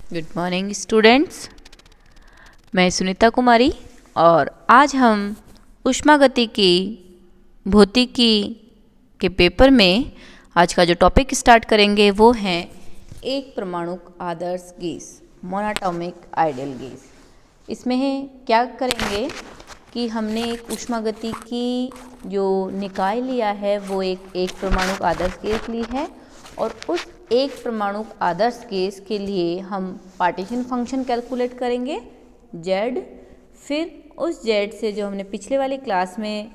Good morning students, मैं सुनीता कुमारी और आज हम ऊष्मागतिकी भौतिकी के पेपर में आज का जो टॉपिक स्टार्ट करेंगे वो है एक परमाणुक आदर्श गैस, मोनोटॉमिक आइडियल गैस। इसमें क्या करेंगे कि हमने एक ऊष्मागतिकी जो निकाय लिया है वो एक परमाणुक आदर्श गैस ली है और उस एक परमाणुक आदर्श गैस के लिए हम पार्टीशन फंक्शन कैलकुलेट करेंगे Z। फिर उस Z से जो हमने पिछले वाली क्लास में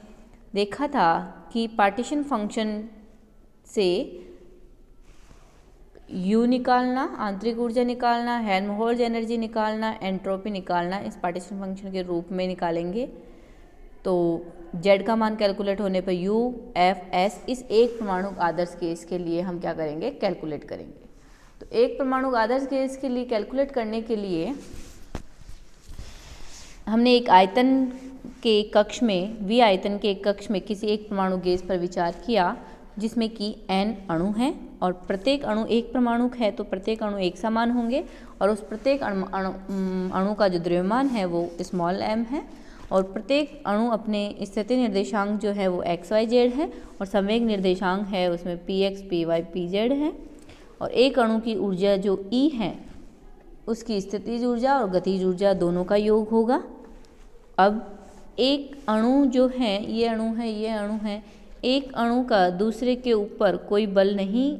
देखा था कि पार्टीशन फंक्शन से U निकालना, आंतरिक ऊर्जा निकालना, हेल्महोल्ट्ज़ एनर्जी निकालना, एंट्रोपी निकालना इस पार्टीशन फंक्शन के रूप में निकालेंगे। तो Z का मान कैलकुलेट होने पर U, F, S इस एक परमाणुक आदर्श गैस के लिए हम क्या करेंगे, कैलकुलेट करेंगे। तो एक परमाणुक आदर्श गैस के लिए कैलकुलेट करने के लिए हमने एक आयतन के एक कक्ष में, V आयतन के एक कक्ष में किसी एक परमाणु गैस पर विचार किया जिसमें कि N अणु हैं और प्रत्येक अणु एक परमाणुक है तो प्रत्येक अणु एक समान होंगे और उस प्रत्येक अणु का जो द्रव्यमान है वो स्मॉल m है और प्रत्येक अणु अपने स्थिति निर्देशांक जो है वो x, y, z है और संवेग निर्देशांक है उसमें px, py, pz है और एक अणु की ऊर्जा जो E है उसकी स्थितिज ऊर्जा और गतिज ऊर्जा दोनों का योग होगा। अब एक अणु जो है, ये अणु है, ये अणु है, एक अणु का दूसरे के ऊपर कोई बल नहीं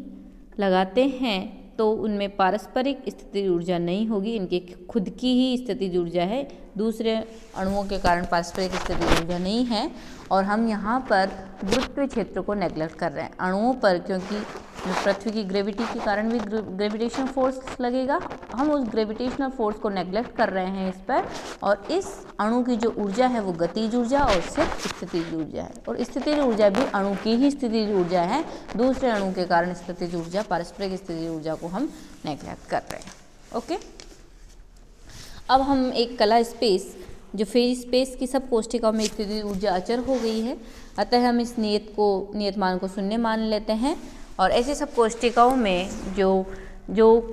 लगाते हैं तो उनमें पारस्परिक स्थितिज ऊर्जा नहीं होगी, इनकी खुद की ही स्थितिज ऊर्जा है, दूसरे अणुओं के कारण पारस्परिक स्थितिज ऊर्जा नहीं है। और हम यहाँ पर गुरुत्वीय क्षेत्र को नेग्लेक्ट कर रहे हैं अणुओं पर, क्योंकि पृथ्वी की ग्रेविटी के कारण भी ग्रेविटेशनल फोर्स लगेगा, हम उस ग्रेविटेशनल फोर्स को नेग्लेक्ट कर रहे हैं इस पर। और इस अणु की जो ऊर्जा है वो गतिज ऊर्जा और सिर्फ स्थितिज ऊर्जा है और स्थितिज ऊर्जा भी अणु की ही स्थितिज ऊर्जा है, दूसरे अणु के कारण स्थितिज ऊर्जा, पारस्परिक स्थितिज ऊर्जा को हम नेग्लेक्ट कर रहे हैं। ओके, अब हम एक कला स्पेस जो फेज स्पेस की सब कोष्ठिकाओं में स्थितिज ऊर्जा अचर हो गई है, अतः हम इस नियत मान को शून्य मान लेते हैं और ऐसे सब कोष्ठिकाओं में जो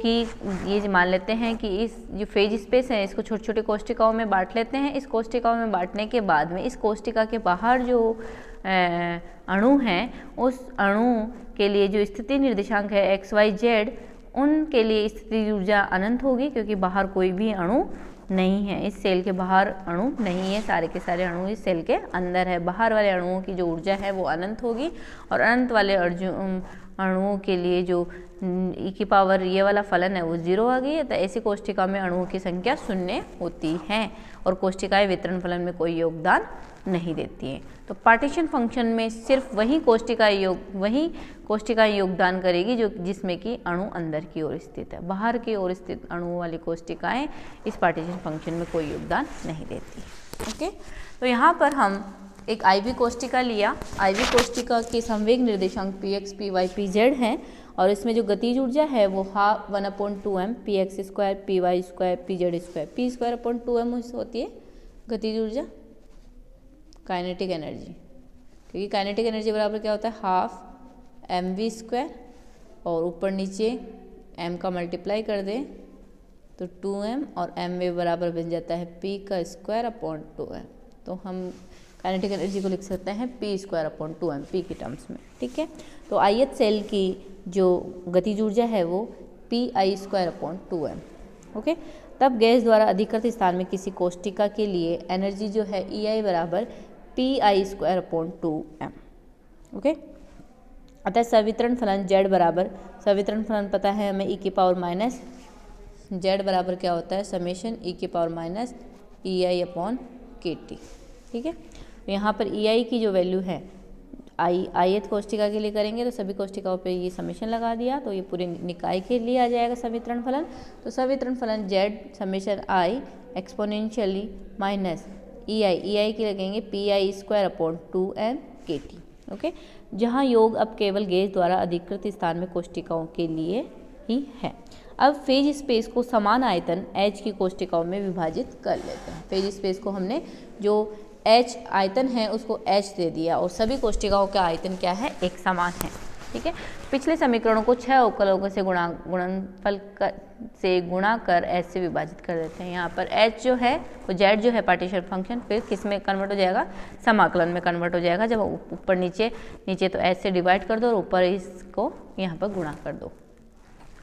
कि ये मान लेते हैं कि इस जो फेज स्पेस है इसको छोटे छोटे कोष्ठिकाओं में बांट लेते हैं। इस कोष्ठिकाओं में बांटने के बाद में इस कोष्ठिका के बाहर जो अणु हैं उस अणु के लिए जो स्थिति निर्देशांक है x, y, z, उनके लिए स्थितिज ऊर्जा अनंत होगी क्योंकि बाहर कोई भी अणु नहीं है, इस सेल के बाहर अणु नहीं है, सारे के सारे अणु इस सेल के अंदर है। बाहर वाले अणुओं की जो ऊर्जा है वो अनंत होगी और अनंत वाले अणुओं के लिए जो e की पावर ये वाला फलन है वो 0 आ गई है। तो ऐसी कोष्ठिका में अणुओं की संख्या 0 होती है और कोष्ठिकाएं वितरण फलन में कोई योगदान नहीं देती हैं। तो पार्टीशन फंक्शन में सिर्फ वही कोष्ठिकाएं योगदान करेगी जो जिसमें कि अणु अंदर की ओर स्थित है, बाहर की ओर स्थित अणुओं वाली कोष्ठिकाएं इस पार्टीशन फंक्शन में कोई योगदान नहीं देती। ओके, तो यहाँ पर हम एक IV कोष्ठिका लिया, IV कोष्ठिका के संवेग निर्देशांक px, py, pz हैं और इसमें जो गतिज ऊर्जा है वो 1/2m px square, py square, pz square, p square upon 2m होती है गतिज ऊर्जा, काइनेटिक एनर्जी, क्योंकि काइनेटिक एनर्जी बराबर क्या होता है, हाफ mv स्क्वायर और ऊपर नीचे m का मल्टीप्लाई कर दें तो 2m और mv बराबर बन जाता है p का स्क्वायर अपॉन 2m। तो हम काइनेटिक एनर्जी को लिख सकते हैं p square upon 2m p के टर्म्स में। ठीक है, तो ith सेल की जो गतिज ऊर्जा है वो pi square upon 2m। Okay, तब गैस द्वारा अधिकृत स्थान में किसी कोष्ठिका के लिए एनर्जी जो है EI बराबर pi square upon 2m। Okay, अतः सवितरण फलन Z बराबर, सवितरण फलन पता है हमें e की पावर माइनस Z बराबर क्या होता है, समेशन e की पावर माइनस EI अपॉन KT। ठीक है, तो यहाँ पर EI की जो वैल्यू है ith कोष्ठिका के लिए करेंगे तो सभी कोष्ठिकाओं पे ये समेशन लगा दिया तो ये पूरे निकाय के लिए आ जाएगा सवितरण फलन। तो सवितरण फलन Z summation I exponentially minus EI की लगेंगे pi square upon 2n KT। Okay, जहाँ योग अब केवल गैस द्वारा अधिकृत स्थान में कोष्ठिकाओं के लिए ही है। अब फेज स्पेस को समान आयतन H की कोष्ठिकाओं में विभाजित कर लेते हैं। फेज स्पेस को हमने जो H आयतन है उसको H दे दिया और सभी कोष्ठिकाओं का आयतन क्या है, एक समान है। ठीक है। पिछले समीकरणों को 6 अवकलकों से गुणनफल से गुणा कर h से विभाजित कर देते हैं। यहाँ पर h जो है वो z जो है पार्टीशन फंक्शन फिर किस में कन्वर्ट हो जाएगा, समाकलन में कन्वर्ट हो जाएगा। जब ऊपर नीचे तो h से डिवाइड कर दो और ऊपर इसको यहाँ पर गुणा कर दो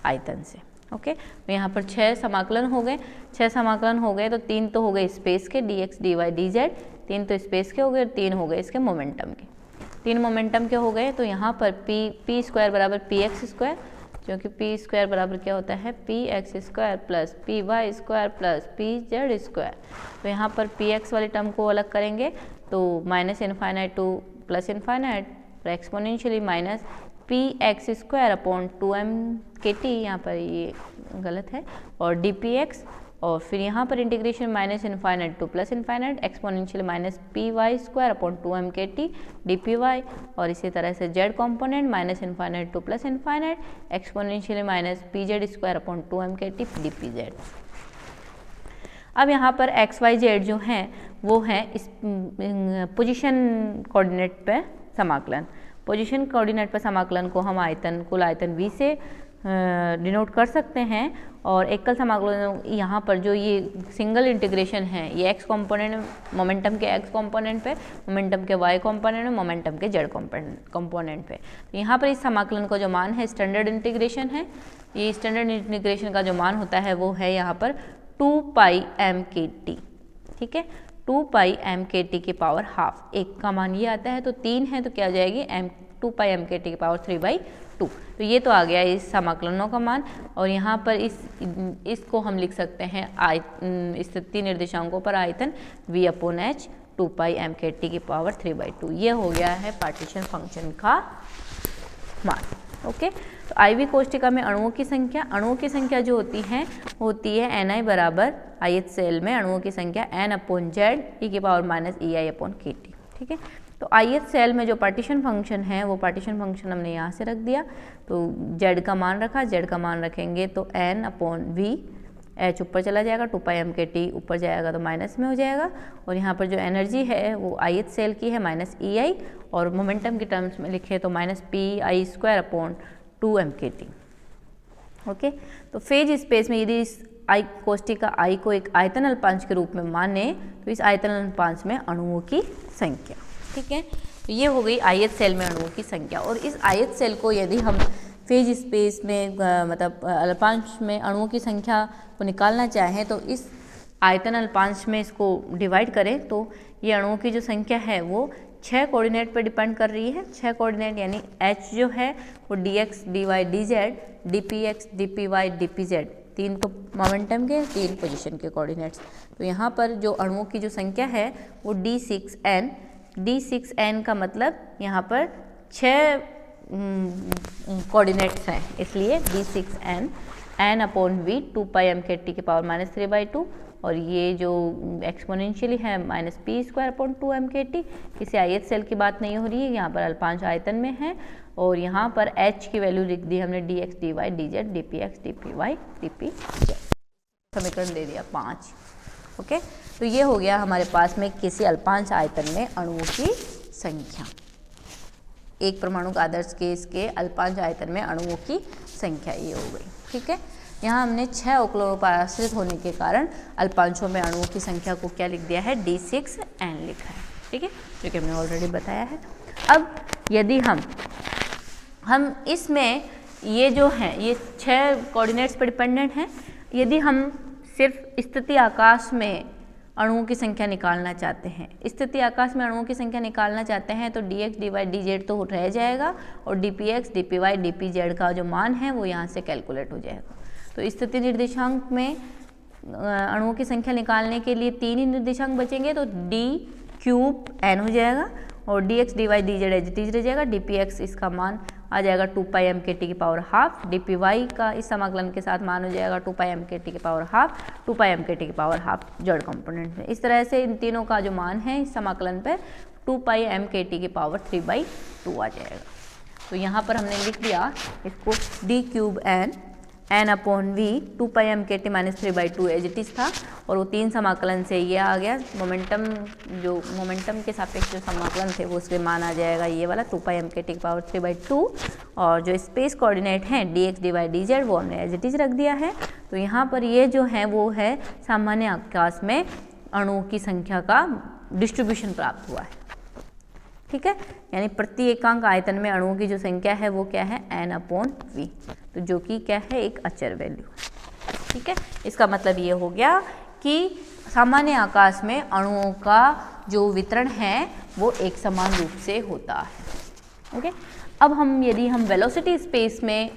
आयतन से। ओके, तो यहाँ पर 6 समाकलन हो गए। 6 समाकलन हो गए तो 3 तो हो गए स्पेस के dx dy dz, 3 तो स्पेस के हो गए, 3 हो गए इसके मोमेंटम के। 3 मोमेंटम के हो गए तो यहाँ पर पी स्क्वायर बराबर पी एक्स स्क्वायर, क्योंकि पी स्क्वायर बराबर क्या होता है P X square plus P Y square plus P Z square. तो यहाँ पर पी एक्स वाली टर्म को अलग करेंगे तो minus infinite to plus infinite exponentially minus P X square upon 2m K T, यहाँ पर ये गलत है, और डी पी एक्स, और फिर यहाँ पर integration minus infinite to plus infinite exponential minus P Y square upon 2m K T D P Y, और इसी तरह से Z component minus infinite to plus infinite exponential minus P Z square upon 2m K T D P Z. अब यहाँ पर x Y Z जो हैं वो हैं इस पोजिशन कोऑर्डिनेट पे समाकलन। पोजीशन कोऑर्डिनेट पर समाकलन को हम कुल आयतन v से डिनोट कर सकते हैं, और एकल समाकलन यहाँ पर जो ये सिंगल इंटीग्रेशन है ये x कंपोनेंट मोमेंटम के x कंपोनेंट पे, मोमेंटम के y कंपोनेंट में, मोमेंटम के z कंपोनेंट पे। तो यहाँ पर इस समाकलन का जो मान है स्टैंडर्ड इंटीग्रेशन है, ये स्टैंडर्ड इंटीग्रेशन का जो मान होता है वो है यहाँ पर 2 पाई m के टी, ठीक है, 2 पाई m के टी की पावर हाफ। एक का मान ये आता है तो 3 है तो क्या आ जाएगी 2 पाई m के टी की पावर 3/2। तो ये तो आ गया इस समाकलनों का मान, और यहाँ पर इसको हम लिख सकते हैं स्थिति निर्देशांकों पर आयतन v upon h 2 pi m K T की पावर 3/2। ये हो गया है पार्टीशन फंक्शन का मान। ओके, तो IV कोष्टिका में अणुओं की संख्या जो होती है ni बराबर ith सेल में अणुओं की संख्या n अपॉन z e की पावर माइनस ei अपॉन के टी, ठीक है। तो ith सेल में जो पार्टीशन फंक्शन है वो पार्टीशन फंक्शन हमने यहाँ से रख दिया, तो z का मान रखा, z का मान रखेंगे तो n अपॉन v, h ऊपर चला जाएगा, 2 पाई m के टी ऊपर जाएगा तो माइनस में हो जाएगा, और यहाँ पर जो एनर्जी है वो ith सेल की है माइनस ei, और मोमेंटम की टर्म्स में लिखे तो minus P I square upon 2m K T. Okay, तो फेज स्पेस में यदि इस कोष्टिका I को एक आयतन अल्पांश के रूप में माने तो इस आयतन अल्पांश में अणुओं की संख्या, ठीक है। तो ये हो गई ith सेल में अणुओं की संख्या, और इस ith सेल को यदि हम फेज स्पेस में मतलब अल्पांश में अणुओं की संख्या को निकालना चाहें तो इस आयतन अल्पांश में इसको डिवाइड करें तो ये अणुओं की जो संख्या है वो 6 कोऑर्डिनेट पर डिपेंड कर रही है। 6 कोऑर्डिनेट यानी h जो है वो dx dy dz dpx dpy dpz, 3 तो मोमेंटम के, 3 पोजीशन के कोऑर्डिनेट्स। तो यहाँ पर जो अणुओं की जो संख्या है वो d6n का मतलब यहाँ पर 6 कोऑर्डिनेट्स हैं, इसलिए d6n n upon v 2 pi m K T की पावर माइनस 3/2, और ये जो एक्सपोनेंशियली है minus P square upon 2m K T. किसी ith सेल की बात नहीं हो रही है, यहाँ पर अल्पांश आयतन में है, और यहाँ पर h की वैल्यू लिख दी हमने dx dy dz dpx dpy dpz, समीकरण दे दिया 5। ओके, तो ये हो गया हमारे पास में किसी अल्पांश आयतन में अणुओं की संख्या, एक परमाणु आदर्श केस के अल्पांश आयतन में अणुओं की संख्या ये हो गई, ठीक है। यहाँ हमने 6 अवकलकों पर आश्रित होने के कारण अल्पांशों में अणुओं की संख्या को क्या लिख दिया है d6n लिखा है, ठीक है, जो कि हमने ऑलरेडी बताया है। अब यदि हम इसमें ये जो हैं ये 6 कोऑर्डिनेट्स पर डिपेंडेंट हैं, यदि हम सिर्फ स्थिति आकाश में अणुओं की संख्या निकालना चाहते हैं, स्थिति आकाश में अणुओं की संख्या निकालना चाहते हैं तो dx dy dz तो रह जाएगा, और dpx dpy dpz का जो मान है वो यहाँ से कैलकुलेट हो जाएगा। तो स्थिति निर्देशांक में अणुओं की संख्या निकालने के लिए 3 ही निर्देशांक बचेंगे, तो d³ n हो जाएगा, और dx dy dz as it is रह जाएगा, dpx इसका मान आ जाएगा 2 पाई m के टी की पावर हाफ, dpy का इस समाकलन के साथ मान हो जाएगा 2 पाई m के टी की power half, 2 pi m K T की पावर हाफ जेड कंपोनेंट में। इस तरह से इन तीनों का जो मान है इस समाकलन पे 2 पाई m के टी की पावर 3/2 आ जाएगा। तो यहाँ पर हमने लिख दिया इसको d³ n N upon V 2 pi M K T minus 3/2 as it is था, और वो 3 समाकलन से ये आ गया मोमेंटम के सापेक्ष जो समाकलन थे वो उसके मान आ जाएगा ये वाला 2 पाई एम के टी की पावर 3/2, और जो स्पेस कोऑर्डिनेट है dx dy dz वो हमने एज इट इज रख दिया है। तो यहाँ पर ये जो है वो है सामान्य आकाश में अणुओं की संख्या का डिस्ट्रीब्यूशन प्राप्त हुआ है, ठीक है। यानी प्रति एकांक आयतन में अणुओं की जो संख्या है वो क्या है n अपॉन वी, तो जो कि क्या है एक अचर वैल्यू, ठीक है। इसका मतलब ये हो गया कि सामान्य आकाश में अणुओं का जो वितरण है वो एक समान रूप से होता है, ओके। अब यदि हम वेलोसिटी स्पेस में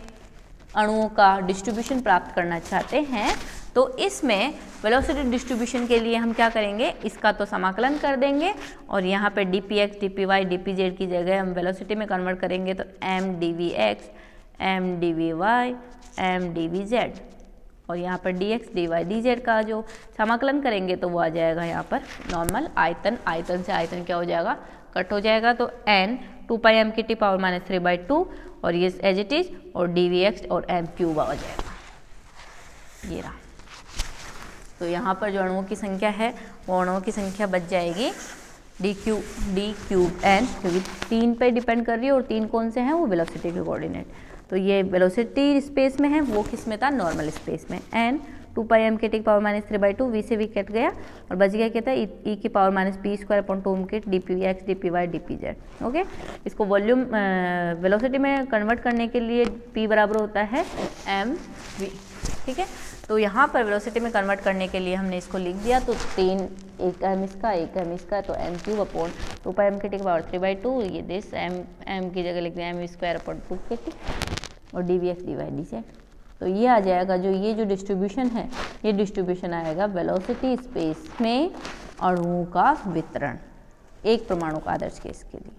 अणुओं का डिस्ट्रीब्यूशन प्राप्त करना चाहते हैं तो इसमें वेलोसिटी डिस्ट्रीब्यूशन के लिए हम क्या करेंगे, इसका तो समाकलन कर देंगे और यहाँ पे dpx dpy dpz की जगह हम वेलोसिटी में कन्वर्ट करेंगे तो m dvx m dvy m dvz, और यहाँ पर dx dy dz का जो समाकलन करेंगे तो वो आ जाएगा यहाँ पर नॉर्मल आयतन से आयतन क्या हो जाएगा, कट हो जाएगा। तो n 2 पाई एम की टी पावर माइनस 3/2 और ये एज इट इज, और dvx और m क्यूब आ जाएगा, ये रहा। तो यहाँ पर जो अणुओं की संख्या है वो अणुओं की संख्या बच जाएगी d क्यूब n, क्योंकि 3 पे डिपेंड कर रही है और 3 कौन से हैं, वो वेलोसिटी के कोऑर्डिनेट। तो ये वेलोसिटी स्पेस में है, वो किस में था, नॉर्मल स्पेस में। n 2 pi M K T power minus 3/2 V से वी कट गया और बच गया क्या था e की पावर minus P square upon 2 K D P X D P Y D P Z, okay. इसको वॉल्यूम वेलोसिटी में कन्वर्ट करने के लिए p बराबर होता है एम वी, ठीक है। तो यहाँ पर वेलोसिटी में कन्वर्ट करने के लिए हमने इसको लिख दिया, तो 3 एक एम इसका तो M cube upon 2 pi M K T की पावर 3/2, ये दिस एम की जगह लिख दिया M square upon 2 K T और D V X D Y D Z. तो ये आ जाएगा ये जो डिस्ट्रीब्यूशन है, ये डिस्ट्रीब्यूशन आएगा वेलोसिटी स्पेस में अणुओं का वितरण एक परमाणु का आदर्श केस के लिए,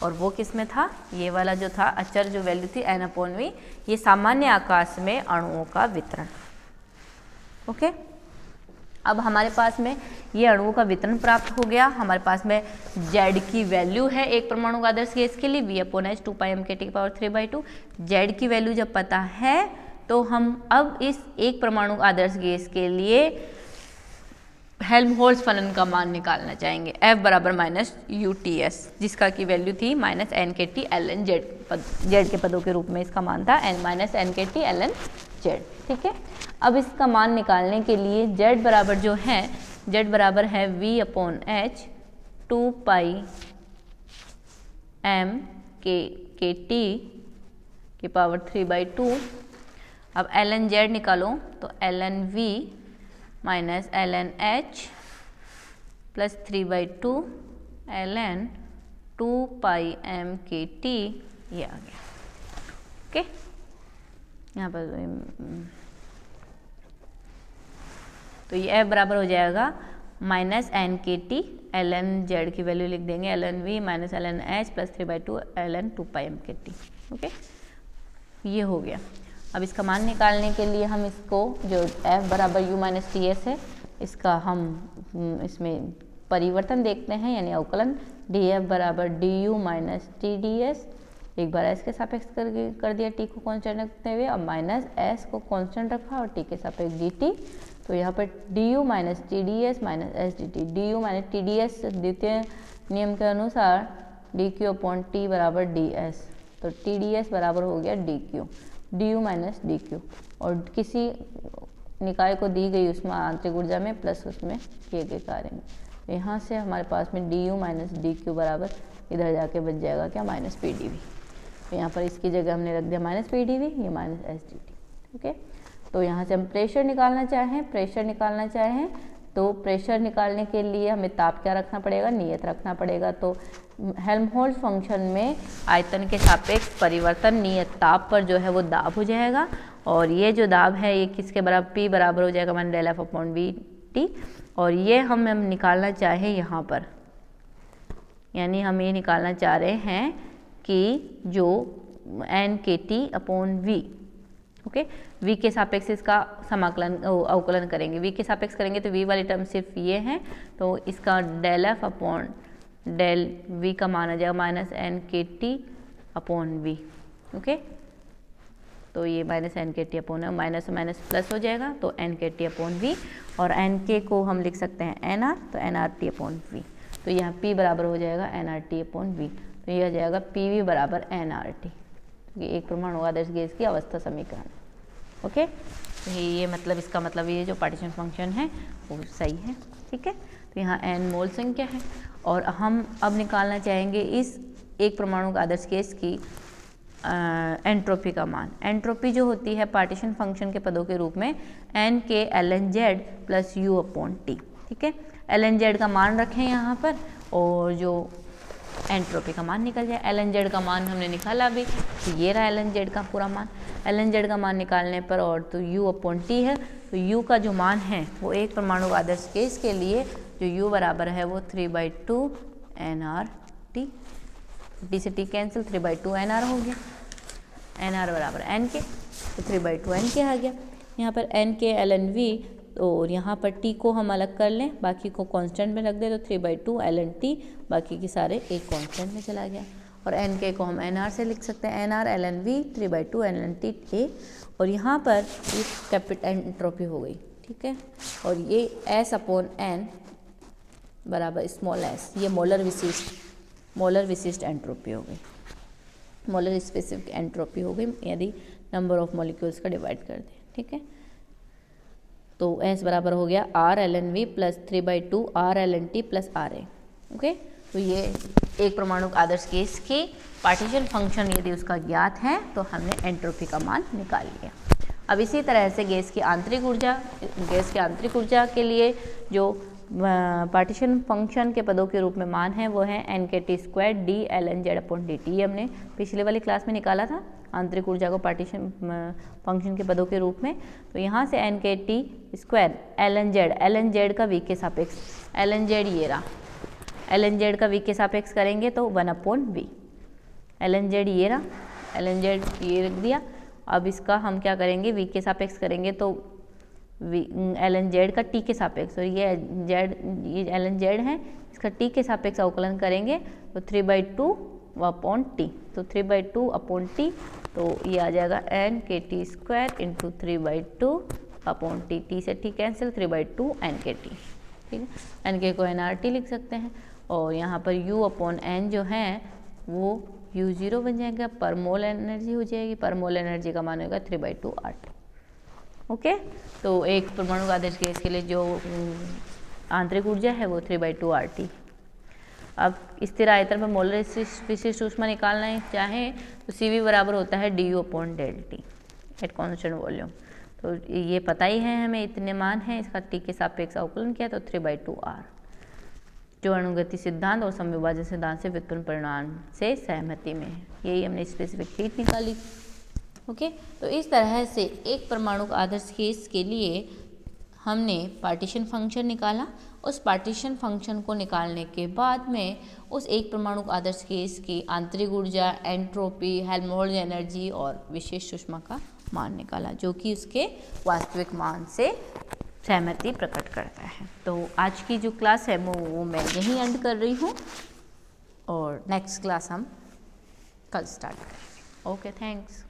और वो किस में था, ये वाला जो था अचर जो वैल्यू थी n अपॉन वी, ये सामान्य आकाश में अणुओं का वितरण, ओके। अब हमारे पास में ये अणुओं का वितरण प्राप्त हो गया, हमारे पास में z की वैल्यू है एक परमाणु का आदर्श गैस के लिए v upon h 2 pi M K T की पावर 3/2। z की वैल्यू जब पता है तो हम अब इस एक परमाणु आदर्श गैस के लिए हेल्महोल्ट्ज़ फलन का मान निकालना चाहेंगे, F बराबर माइनस UTS, जिसका की वैल्यू थी minus N K T L N Z, Z के पदों के रूप में इसका मान था minus N K T L N Z, ठीक है। अब इसका मान निकालने के लिए Z बराबर जो है, Z बराबर है V upon H 2 pi M K T की पावर 3/2। अब एल एन जेड निकालो तो L N V minus L N H plus 3/2 L N 2 pi M K T, ये आ गया, ओके। यहाँ पर तो ये F बराबर हो जाएगा minus N K T L N Z की वैल्यू लिख देंगे L N V minus L N H plus 3/2 L N 2 pi M K T, okay. ये हो गया। अब इसका मान निकालने के लिए हम इसको जो F बराबर U माइनस टी एस है, इसका हम इसमें परिवर्तन देखते हैं, यानी अवकलन डी एफ बराबर D you minus T D S, एक बार एस के सापेक्ष कर दिया टी को कांस्टेंट रखते हुए, अब माइनस एस को कांस्टेंट रखा और टी के सापेक्ष डी टी, तो यहाँ पर D you minus T D S minus S D T, D you minus T D S द्वितीय नियम के अनुसार डी क्यू अपॉन टी बराबर डी एस, तो टी डी एस बराबर हो गया D Q, D you minus D Q, और किसी निकाय को दी गई उसमें आंतरिक ऊर्जा में प्लस उसमें किए गए कार्य में, तो यहाँ से हमारे पास में D you minus D Q बराबर इधर जाके बच जाएगा क्या, माइनस पी डी वी। तो यहाँ पर इसकी जगह हमने रख दिया माइनस पी डी वी, ये minus S D T, okay. तो यहाँ से हम प्रेशर निकालना चाहें तो प्रेशर निकालने के लिए हमें ताप क्या रखना पड़ेगा, नियत रखना पड़ेगा। तो हेल्महोल्ट्ज़ फंक्शन में आयतन के सापेक्ष परिवर्तन नियत ताप पर जो है वो दाब हो जाएगा, और ये जो दाब है ये किसके बराबर, P बराबर हो जाएगा मान del F upon V T, और ये हम निकालना चाहें यहाँ पर, यानी हम ये निकालना चाह रहे हैं कि जो N K T upon V, okay, v के सापेक्ष इसका समाकलन अवकलन करेंगे, v के सापेक्ष करेंगे तो v वाली टर्म सिर्फ ये है, तो इसका del F upon del v का मान आ जाएगा minus N K T upon V, okay. तो ये minus N K T upon है, माइनस माइनस प्लस हो जाएगा तो N K T upon V, और एन के को हम लिख सकते हैं एन आर, तो N R T upon V. तो यहाँ पी बराबर हो जाएगा N R T upon V, तो ये हो जाएगा पी वी बराबर एन आर टी, क्योंकि एक परमाणु आदर्श गैस की अवस्था समीकरण। ओके, तो ये मतलब इसका मतलब ये जो पार्टीशन फंक्शन है वो सही है। ठीक है, तो यहाँ एन मोल संख्या है, और हम अब निकालना चाहेंगे इस एक परमाणु आदर्श गैस की एंट्रोपी का मान। एंट्रोपी जो होती है पार्टीशन फंक्शन के पदों के रूप में N K L N Z plus U upon T. ठीक है, एल एन जेड का मान रखें यहाँ पर, और जो एंट्रोपी का मान निकल जाए। एल एन जेड का मान हमने निकाला अभी, तो ये रहा एल एन जेड का पूरा मान। एल एन जेड का मान निकालने पर और तो यू अपॉन टी है, तो यू का जो मान है वो एक परमाणु आदर्श गैस के लिए जो यू बराबर है वो 3/2 एन आर टी, टी से टी कैंसिल, 3/2 एन आर हो गया, एन आर बराबर एन के, तो 3/2 एन के आ गया। यहाँ पर N K L N we, और यहाँ पर टी को हम अलग कर लें, बाकी को कांस्टेंट में रख दें, तो 3/2 एल एन टी, बाकी के सारे एक कांस्टेंट में चला गया। और एन के को हम एन आर से लिख सकते हैं, N R L N V 3/2 L N T A, और यहाँ पर ये कैपिटल एंट्रोपी हो गई। ठीक है, और ये एस अपॉन एन बराबर स्मॉल एस, ये मोलर विशिष्ट एंट्रोपी हो गई, मोलर स्पेसिफिक एंट्रोपी हो गई यदि नंबर ऑफ मॉलिक्यूल्स का डिवाइड कर दें। ठीक है, तो एस बराबर हो गया R L N V plus 3/2 R L N T plus R A. Okay, तो ये एक परमाणु आदर्श गैस की पार्टीशन फंक्शन यदि उसका ज्ञात है तो हमने एंट्रोपी का मान निकाल लिया। अब इसी तरह से गैस की आंतरिक ऊर्जा के लिए जो पार्टीशन फंक्शन के पदों के रूप में मान है वो है N K T square D L N Z upon D T. हमने पिछले वाली क्लास में निकाला था आंतरिक ऊर्जा को पार्टीशन फंक्शन के पदों के रूप में। तो यहाँ से N K T square L N Z का वी के सापेक्ष, एल एन जेड ये रहा, एल एन जेड का वी के सापेक्ष करेंगे तो 1/v, एल एन जेड ये रहा, एल एन जेड ये रख दिया। अब इसका हम क्या करेंगे, वी के सापेक्ष करेंगे तो एल एन जेड का टी के सापेक्ष, और ये एल एन जेड है, इसका टी के सापेक्ष अवकलन करेंगे तो 3/2 अपॉन टी, तो 3/2 अपॉन टी, तो ये आ जाएगा N K T square into 3/2 upon T, T से T cancel, 3/2 N K T. ठीक है, एन के को एन आर टी लिख सकते हैं, और यहाँ पर यू अपॉन एन जो है वो U0 बन जाएगा, पर मोल एनर्जी हो जाएगी, पर मोल एनर्जी का मान होगा 3/2 RT। ओके, तो एक परमाणु आदर्श गैस के लिए जो आंतरिक ऊर्जा है वो 3/2 RT। अब स्थिर आयतन पर मोलर विशिष्ट ऊष्मा निकालना चाहें तो CV बराबर होता है DU upon del T at constant volume. तो ये पता ही है हमें, इतने मान हैं, इसका टी के सापेक्ष अवकलन किया तो 3/2 R, जो अणुगति सिद्धांत और समविभाजन सिद्धांत से व्युत्पन्न परिणाम से सहमति में है। यही हमने स्पेसिफिक हीट निकाली। ओके, तो इस तरह से एक परमाणु आदर्श गैस के लिए हमने पार्टीशन फंक्शन निकाला। उस पार्टीशन फंक्शन को निकालने के बाद में उस एक परमाणु आदर्श गैस की आंतरिक ऊर्जा, एंट्रोपी, हेल्महोल्ट्ज एनर्जी और विशेष ऊष्मा का मान निकाला, जो कि उसके वास्तविक मान से सहमति प्रकट करता है। तो आज की जो क्लास है वो मैं यहीं एंड कर रही हूँ, और नेक्स्ट क्लास हम कल स्टार्ट करेंगे। Okay, thanks.